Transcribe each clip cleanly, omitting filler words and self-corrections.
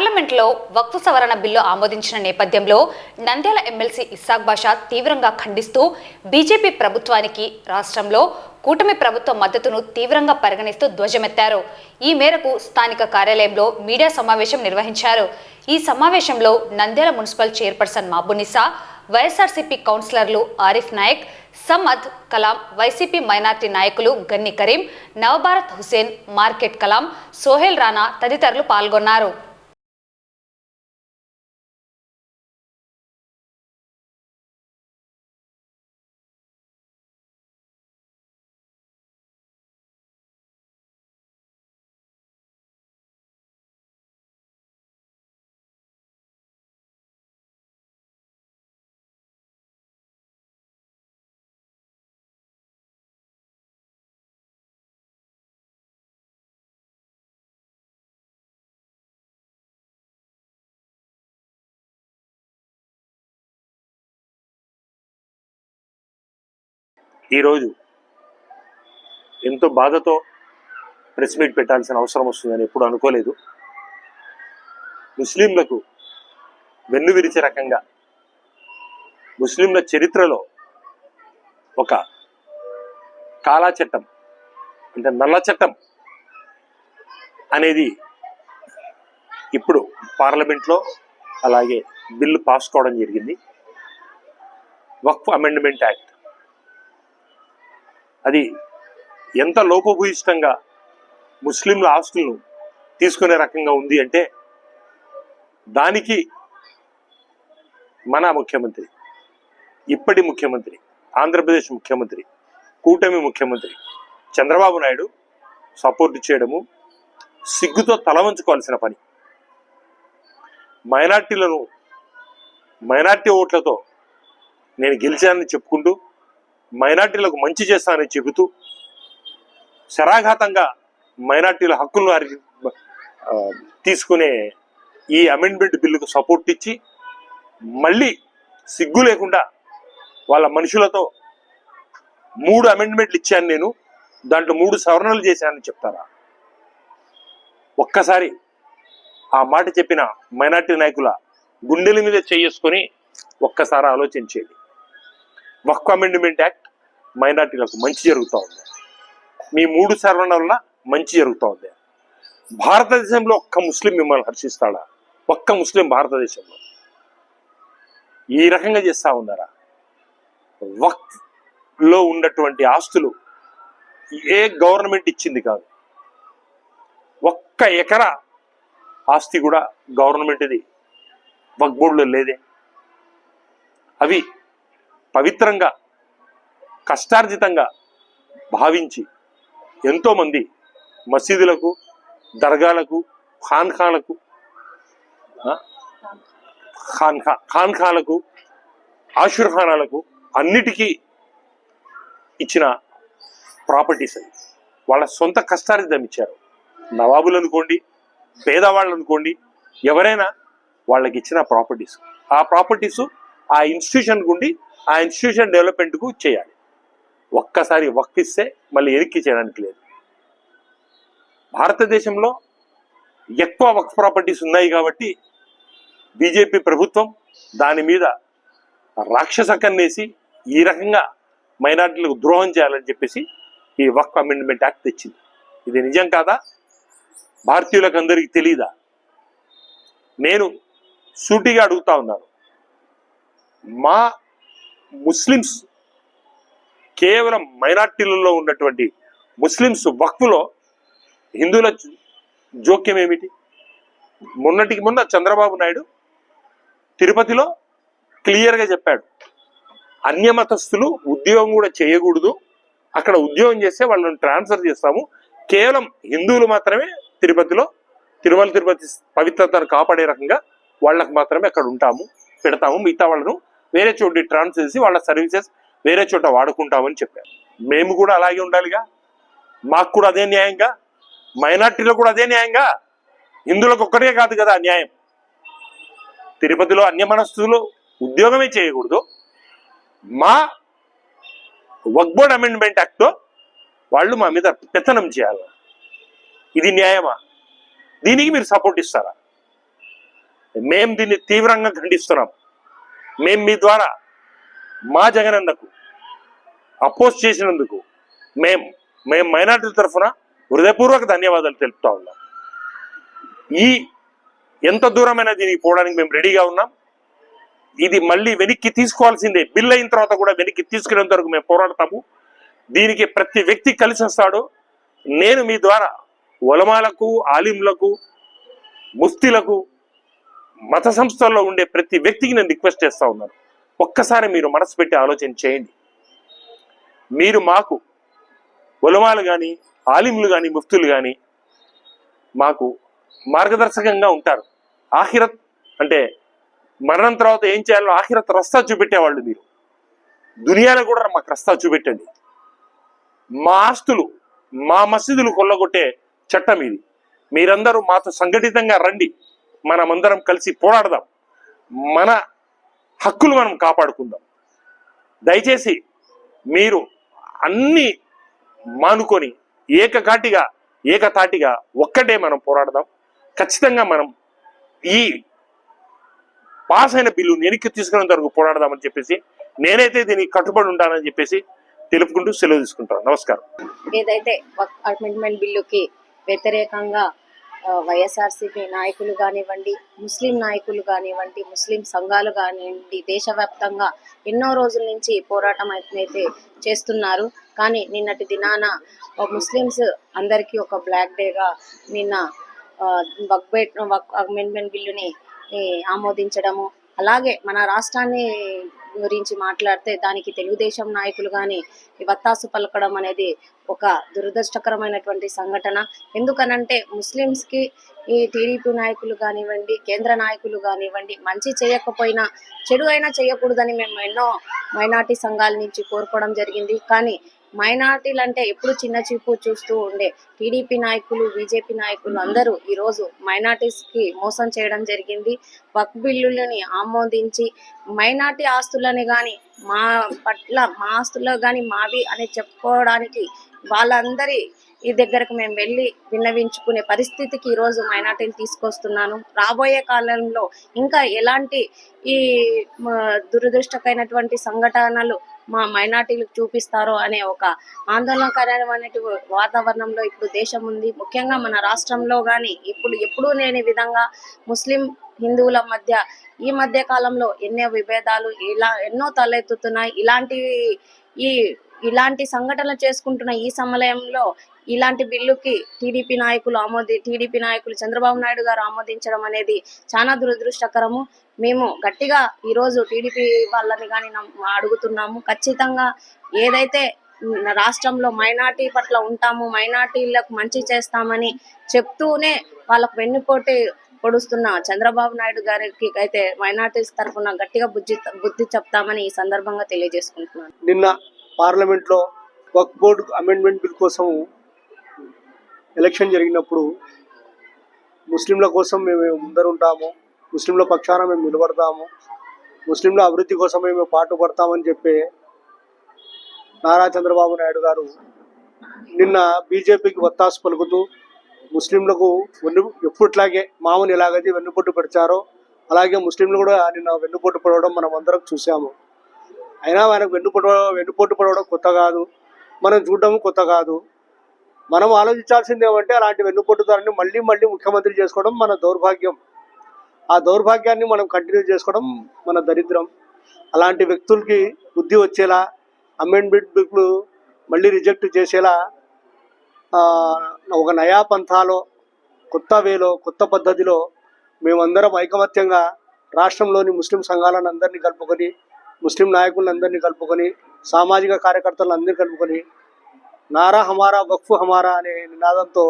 పార్లమెంట్లో వక్ఫ్ సవరణ బిల్లు ఆమోదించిన నేపథ్యంలో నంద్యాల ఎమ్మెల్సీ ఇస్సాక్ బాషా తీవ్రంగా ఖండిస్తూ బీజేపీ ప్రభుత్వానికి రాష్ట్రంలో కూటమి ప్రభుత్వ మద్దతును తీవ్రంగా పరిగణిస్తూ ధ్వజమెత్తారు. ఈ మేరకు స్థానిక కార్యాలయంలో మీడియా సమావేశం నిర్వహించారు. ఈ సమావేశంలో నంద్యాల మున్సిపల్ చైర్పర్సన్ మహబూనిసా, వైఎస్ఆర్సీపీ కౌన్సిలర్లు ఆరిఫ్ నాయక్, సమద్ కలాం, వైసీపీ మైనార్టీ నాయకులు గన్ని కరీం, నవభారత్ హుసేన్, మార్కెట్ కలాం, సోహెల్ రాణా తదితరులు పాల్గొన్నారు. ఈరోజు ఎంతో బాధతో ప్రెస్ మీట్ పెట్టాల్సిన అవసరం వస్తుందని ఎప్పుడు అనుకోలేదు. ముస్లింలకు వెన్ను విరిచే రకంగా ముస్లింల చరిత్రలో ఒక కాలా చట్టం అంటే నల్ల చట్టం అనేది ఇప్పుడు పార్లమెంట్లో అలాగే బిల్లు పాస్ కావడం జరిగింది. వక్ఫ్ అమెండ్మెంట్ యాక్ట్ అది ఎంత లోపభూయిష్టంగా ముస్లింల ఆస్తులను తీసుకునే రకంగా ఉంది అంటే దానికి మన ముఖ్యమంత్రి, ఇప్పటి ముఖ్యమంత్రి, ఆంధ్రప్రదేశ్ ముఖ్యమంత్రి, కూటమి ముఖ్యమంత్రి చంద్రబాబు నాయుడు సపోర్ట్ చేయడము సిగ్గుతో తలవంచుకోవాల్సిన పని. మైనార్టీ ఓట్లతో నేను గెలిచానని చెప్పుకుంటూ మైనార్టీలకు మంచి చేస్తానని చెబుతూ శరాఘాతంగా మైనార్టీల హక్కులను తీసుకునే ఈ అమెండ్మెంట్ బిల్లుకు సపోర్ట్ ఇచ్చి మళ్ళీ సిగ్గు లేకుండా వాళ్ళ మనుషులతో 3 అమెండ్మెంట్లు ఇచ్చాను నేను, దాంట్లో 3 సవరణలు చేశానని చెప్తారా? ఒక్కసారి ఆ మాట చెప్పిన మైనార్టీ నాయకుల గుండెల మీద చేసుకొని ఒక్కసారి ఆలోచించేది. వక్ఫ్ అమెండ్మెంట్ యాక్ట్ మైనార్టీలకు మంచి జరుగుతూ ఉంది. మీ 3 సవరణల వల్ల మంచి జరుగుతూ ఉంది. భారతదేశంలో ఒక్క ముస్లిం మిమ్మల్ని హర్షిస్తాడా? ఒక్క ముస్లిం భారతదేశంలో ఈ రకంగా చేస్తూ ఉన్నారా? వక్ఫ్ లో ఉన్నటువంటి ఆస్తులు ఏ గవర్నమెంట్ ఇచ్చింది కాదు. ఒక్క ఎకరా ఆస్తి కూడా గవర్నమెంట్ది వక్ఫ్ బోర్డులో లేదే. అవి పవిత్రంగా కష్టార్జితంగా భావించి ఎంతోమంది మసీదులకు, దర్గాలకు, ఖాన్ఖాలకు, ఆషుర్ఖానాలకు అన్నిటికీ ఇచ్చిన ప్రాపర్టీస్ అవి. వాళ్ళ సొంత కష్టార్జితం ఇచ్చారు. నవాబులు అనుకోండి, పేదవాళ్ళు అనుకోండి, ఎవరైనా వాళ్ళకి ఇచ్చిన ప్రాపర్టీస్. ఆ ప్రాపర్టీస్ ఆ ఇన్స్టిట్యూషన్ గుండి ఆ ఇన్స్టిట్యూషన్ డెవలప్మెంట్కు చేయాలి. ఒక్కసారి వక్ఫ్ ఇస్తే మళ్ళీ ఎరిక్కి చేయడానికి లేదు. భారతదేశంలో ఎక్కువ వక్ఫ్ ప్రాపర్టీస్ ఉన్నాయి కాబట్టి బీజేపీ ప్రభుత్వం దాని మీద రాక్షస కన్నేసి ఈ రకంగా మైనార్టీలకు ద్రోహం చేయాలని చెప్పేసి ఈ వక్ఫ్ అమెండ్మెంట్ యాక్ట్ తెచ్చింది. ఇది నిజం కాదా? భారతీయులకు అందరికీ తెలీదా? నేను సూటిగా అడుగుతా ఉన్నాను. మా ముస్లిమ్స్, కేవలం మైనార్టీలలో ఉన్నటువంటి ముస్లిమ్స్ వక్ఫ్లో హిందువుల జోక్యం ఏమిటి? మొన్నటికి మొన్న చంద్రబాబు నాయుడు తిరుపతిలో క్లియర్గా చెప్పాడు, అన్యమతస్థులు ఉద్యోగం కూడా చేయకూడదు, అక్కడ ఉద్యోగం చేస్తే వాళ్ళని ట్రాన్స్ఫర్ చేస్తాము, కేవలం హిందువులు మాత్రమే తిరుపతిలో తిరుపతి పవిత్రతను కాపాడే రకంగా వాళ్ళకు మాత్రమే అక్కడ ఉంటాము, పెడతాము, మిగతా వాళ్ళను వేరే చోట ట్రాన్స్ఫర్ చేసి వాళ్ళ సర్వీసెస్ వేరే చోట వాడుకుంటామని చెప్పారు. మేము కూడా అలాగే ఉండాలిగా, మాకు కూడా అదే న్యాయంగా, మైనార్టీలో కూడా అదే న్యాయంగా. హిందువులకు ఒక్కటే కాదు కదా న్యాయం. తిరుపతిలో అన్యమనస్తులు ఉద్యోగమే చేయకూడదు, మా వక్ఫ్ బోర్డ్ అమెండ్మెంట్ యాక్ట్తో వాళ్ళు మా మీద పెత్తనం చేయాలి. ఇది న్యాయమా? దీనికి మీరు సపోర్ట్ ఇస్తారా? మేము దీన్ని తీవ్రంగా ఖండిస్తున్నాం. మేము మీ ద్వారా మా జగనన్నకు అపోజ్ చేసినందుకు మేము మైనార్టీల తరఫున హృదయపూర్వక ధన్యవాదాలు తెలుపుతా ఉన్నాం. ఎంత దూరమైనా దీనికి పోవడానికి మేము రెడీగా ఉన్నాం. ఇది మళ్ళీ వెనక్కి తీసుకోవాల్సిందే. బిల్ అయిన తర్వాత కూడా వెనక్కి తీసుకునేంత వరకు మేము పోరాడతాము. దీనికి ప్రతి వ్యక్తి కలిసి వస్తాడు. నేను మీ ద్వారా ఉలమాలకు, ఆలింలకు, ముఫ్తీలకు, మత సంస్థల్లో ఉండే ప్రతి వ్యక్తికి నేను రిక్వెస్ట్ చేస్తా ఉన్నాను, ఒక్కసారి మీరు మనసు పెట్టి ఆలోచన చేయండి. మీరు మాకు ఉలమాలు కానీ, ఆలింలు కానీ, ముఫ్తీలు కానీ మాకు మార్గదర్శకంగా ఉంటారు. ఆఖిరత్ అంటే మరణం తర్వాత ఏం చేయాలో ఆఖిరత్ రస్తా చూపెట్టేవాళ్ళు మీరు. దునియాలో కూడా మాకు రస్తా చూపెట్టండి. మా ఆస్తులు, మా మసీదులు కొల్లగొట్టే చట్టం ఇది. మీరందరూ మాతో సంఘటితంగా రండి. మనమందరం కలిసి పోరాడదాం. మన హక్కులు మనం కాపాడుకుందాం. దయచేసి మీరు అన్ని మానుకొని ఏకతాటిగా ఒక్కటే మనం పోరాడదాం. ఖచ్చితంగా మనం ఈ పాస్ అయిన బిల్లు వెనక్కి తీసుకునేంత వరకు పోరాడదామని చెప్పేసి నేనైతే దీనికి కట్టుబడి ఉంటానని చెప్పేసి తెలుపుకుంటూ సెలవు తీసుకుంటాను. నమస్కారం. ఏదైతే అమెండ్మెంట్ బిల్లుకి వ్యతిరేకంగా వైఎస్ఆర్సీపీ నాయకులు కానివ్వండి, ముస్లిం నాయకులు కానివ్వండి, ముస్లిం సంఘాలు కానివ్వండి, దేశవ్యాప్తంగా ఎన్నో రోజుల నుంచి పోరాటం అయితే చేస్తున్నారు. కానీ నిన్నటి దినాన ముస్లిమ్స్ అందరికీ ఒక బ్లాక్ డేగా నిన్న అమెండ్మెంట్ బిల్లుని ఆమోదించడము, అలాగే మన రాష్ట్రాన్ని గురించి మాట్లాడితే దానికి తెలుగుదేశం నాయకులు కానీ వత్తాసు పలకడం అనేది ఒక దురదృష్టకరమైనటువంటి సంఘటన. ఎందుకనంటే ముస్లిమ్స్కి ఈ టీడీపీ నాయకులు కానివ్వండి, కేంద్ర నాయకులు కానివ్వండి, మంచి చేయకపోయినా చెడు అయినా చేయకూడదని మేము ఎన్నో మైనార్టీ సంఘాల నుంచి కోరుకోవడం జరిగింది. కానీ మైనార్టీలు అంటే ఎప్పుడు చిన్న చూపు చూస్తూ ఉండే టీడీపీ నాయకులు, బీజేపీ నాయకులు అందరూ ఈరోజు మైనార్టీస్కి మోసం చేయడం జరిగింది. వక్ఫ్ బిల్లులని ఆమోదించి మైనార్టీ ఆస్తులని కానీ మా ఆస్తుల్లో కానీ మావి అని చెప్పుకోవడానికి వాళ్ళందరి ఈ దగ్గరకు మేము వెళ్ళి విన్నవించుకునే పరిస్థితికి ఈరోజు మైనార్టీలు తీసుకొస్తున్నాను. రాబోయే కాలంలో ఇంకా ఎలాంటి ఈ దురదృష్టకరమైనటువంటి సంఘటనలు మా మైనార్టీలకు చూపిస్తారో అనే ఒక ఆందోళనకరమైన వాతావరణంలో ఇప్పుడు దేశం ఉంది. ముఖ్యంగా మన రాష్ట్రంలో కానీ ఎప్పుడూ లేని విధంగా ముస్లిం హిందువుల మధ్య ఈ మధ్య కాలంలో ఎన్నో విభేదాలు ఎన్నో తలెత్తుతున్నాయి. ఇలాంటి సంఘటనలు చేసుకుంటున్న ఈ సమయంలో ఇలాంటి బిల్లుకి టీడీపీ నాయకులు చంద్రబాబు నాయుడు గారు ఆమోదించడం అనేది చాలా దురదృష్టకరము. మేము గట్టిగా ఈరోజు టీడీపీ వాళ్ళని కానీ అడుగుతున్నాము, ఖచ్చితంగా ఏదైతే రాష్ట్రంలో మైనార్టీ పట్ల ఉంటాము, మైనార్టీలకు మంచి చేస్తామని చెప్తూనే వాళ్ళకు వెన్నుపోటు పొడుస్తున్న చంద్రబాబు నాయుడు గారికి అయితే మైనార్టీస్ తరఫున గట్టిగా బుద్ధి చెప్తామని ఈ సందర్భంగా తెలియజేసుకుంటున్నాను. నిన్న పార్లమెంట్లో వక్ఫ్ బోర్డు అమెండ్మెంట్ బిల్ కోసం ఎలక్షన్ జరిగినప్పుడు ముస్లింల కోసం మేము ముందరుంటాము, ముస్లింల పక్షాన మేము నిలబడతాము, ముస్లింల అభివృద్ధి కోసం మేము పాటుపడతామని చెప్పి నారా చంద్రబాబు నాయుడు గారు నిన్న బీజేపీకి వత్తాసు పలుకుతూ ముస్లింలకు ఎప్పట్లాగే మామూలు ఎలాగైతే వెన్నుపోటు పెడతారో అలాగే ముస్లింలు కూడా నిన్న వెన్నుపోటు పడవడం మనం అందరం చూసాము. అయినా ఆయనకు వెన్నుపోటు పడవడం కొత్త కాదు, మనం చూడడం కొత్త కాదు. మనం ఆలోచించాల్సింది ఏమంటే అలాంటి వెన్నుపోటుదారుని మళ్ళీ ముఖ్యమంత్రి చేసుకోవడం మన దౌర్భాగ్యం. ఆ దౌర్భాగ్యాన్ని మనం కంటిన్యూ చేసుకోవడం మన దరిద్రం. అలాంటి వ్యక్తులకి బుద్ధి వచ్చేలా అమెండ్మెంట్ బిల్లు మళ్ళీ రిజెక్ట్ చేసేలా ఒక నయా పంథాలో, కొత్త వేలో, కొత్త పద్ధతిలో మేమందరం ఐకమత్యంగా రాష్ట్రంలోని ముస్లిం సంఘాలను అందరినీ కలుపుకొని, ముస్లిం నాయకులను అందరినీ కలుపుకొని, సామాజిక కార్యకర్తలను అందరినీ కలుపుకొని నారా హమారా వక్ఫ్ హమారా అనే నినాదంతో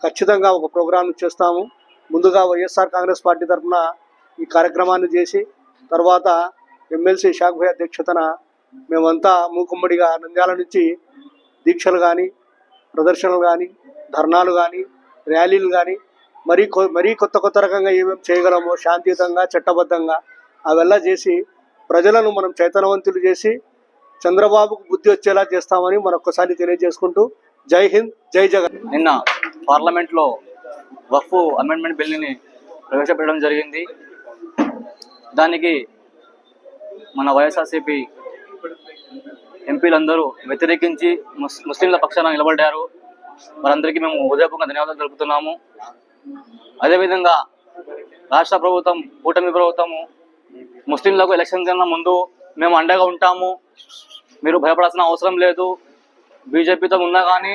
ఖచ్చితంగా ఒక ప్రోగ్రాం చేస్తాము. ముందుగా వైఎస్ఆర్ కాంగ్రెస్ పార్టీ తరఫున ఈ కార్యక్రమాన్ని చేసి తర్వాత ఎమ్మెల్సీ షాక్ భాయ్ అధ్యక్షతన మేమంతా మూకుమ్మడిగా నంద్యాల నుంచి దీక్షలు కానీ, ప్రదర్శనలు కానీ, ధర్నాలు కానీ, ర్యాలీలు కానీ మరీ కొత్త రకంగా ఏమేమి చేయగలమో శాంతియుతంగా, చట్టబద్ధంగా అవెల్లా చేసి ప్రజలను మనం చైతన్యవంతులు చేసి చంద్రబాబుకు బుద్ధి వచ్చేలా చేస్తామని మరొకసారి తెలియజేసుకుంటూ జై హింద్, జై జగన్. నిన్న పార్లమెంట్లో వక్ఫ్ అమెండ్మెంట్ బిల్లుని ప్రవేశపెట్టడం జరిగింది. దానికి మన వైఎస్ఆర్సీపీ ఎంపీలందరూ వ్యతిరేకించి ముస్లింల పక్షాన నిలబడ్డారు. వారందరికీ మేము హృదయపూర్వకంగా ధన్యవాదాలు తెలుపుతున్నాము. అదేవిధంగా రాష్ట్ర ప్రభుత్వం, కూటమి ప్రభుత్వము ముస్లింలకు ఎలక్షన్ కన్నా ముందు మేము అండగా ఉంటాము, మీరు భయపడాల్సిన అవసరం లేదు, బీజేపీతో ఉన్నా కానీ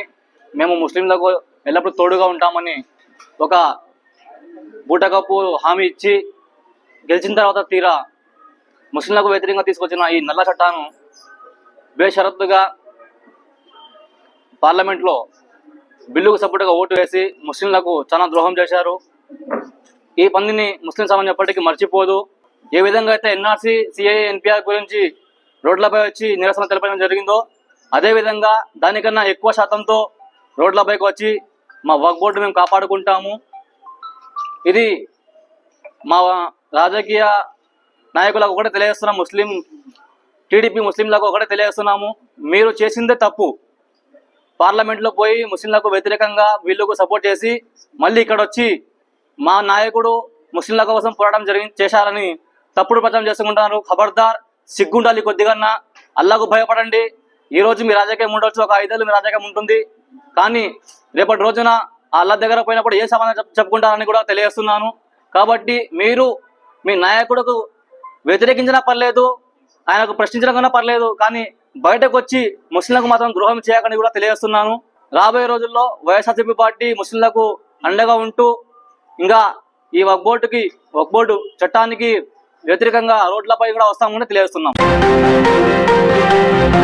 మేము ముస్లింలకు ఎల్లప్పుడూ తోడుగా ఉంటామని ఒక బూటకప్పు హామీ ఇచ్చి గెలిచిన తర్వాత తీరా ముస్లింలకు వ్యతిరేకంగా తీసుకొచ్చిన ఈ నల్ల చట్టాన్ని బేషరతుగా పార్లమెంట్లో బిల్లుకు సపోర్టుగా ఓటు వేసి ముస్లింలకు చాలా ద్రోహం చేశారు. ఈ పనిని ముస్లిం సమాజం ఎప్పటికీ మర్చిపోదు. ఏ విధంగా అయితే ఎన్ఆర్సీ, సిఐఏ, ఎన్పిఆర్ గురించి రోడ్లపై వచ్చి నిరసన తెలపడం జరిగిందో అదేవిధంగా దానికన్నా ఎక్కువ శాతంతో రోడ్లపైకి వచ్చి మా వక్ఫ్ బోర్డు మేము కాపాడుకుంటాము. ఇది మా రాజకీయ నాయకులకు ఒకటే తెలియజేస్తున్నాం, టీడీపీ ముస్లింలకు ఒకటే తెలియజేస్తున్నాము, మీరు చేసిందే తప్పు. పార్లమెంట్లో పోయి ముస్లింలకు వ్యతిరేకంగా వీళ్ళకు సపోర్ట్ చేసి మళ్ళీ ఇక్కడ వచ్చి మా నాయకుడు ముస్లింల కోసం పోరాటం చేశారని తప్పుడు ప్రచారం చేసుకుంటున్నారు. ఖబర్దార్, సిగ్గుండాలి కొద్దిగా, అల్లాకు భయపడండి. ఈ రోజు మీ రాజకీయం ఉండొచ్చు, ఒక 5 ఏళ్ళు మీ రాజకీయం ఉంటుంది, కానీ రేపటి రోజున అల్లా దగ్గర పోయినప్పుడు ఏ సమాధానం చెప్పుకుంటారని కూడా తెలియజేస్తున్నాను. కాబట్టి మీరు మీ నాయకుడుకు వ్యతిరేకించినా పర్లేదు, ఆయనకు ప్రశ్నించడం కన్నా పర్లేదు, కానీ బయటకు వచ్చి ముస్లింలకు మాత్రం ద్రోహం చేయకని కూడా తెలియజేస్తున్నాను. రాబోయే రోజుల్లో వైఎస్ఆర్సీపీ పార్టీ ముస్లింలకు అండగా ఉంటూ ఇంకా ఈ వక్ఫ్ బోర్డు చట్టానికి వ్యతిరేకంగా రోడ్లపై కూడా వస్తామని తెలియజేస్తున్నాం.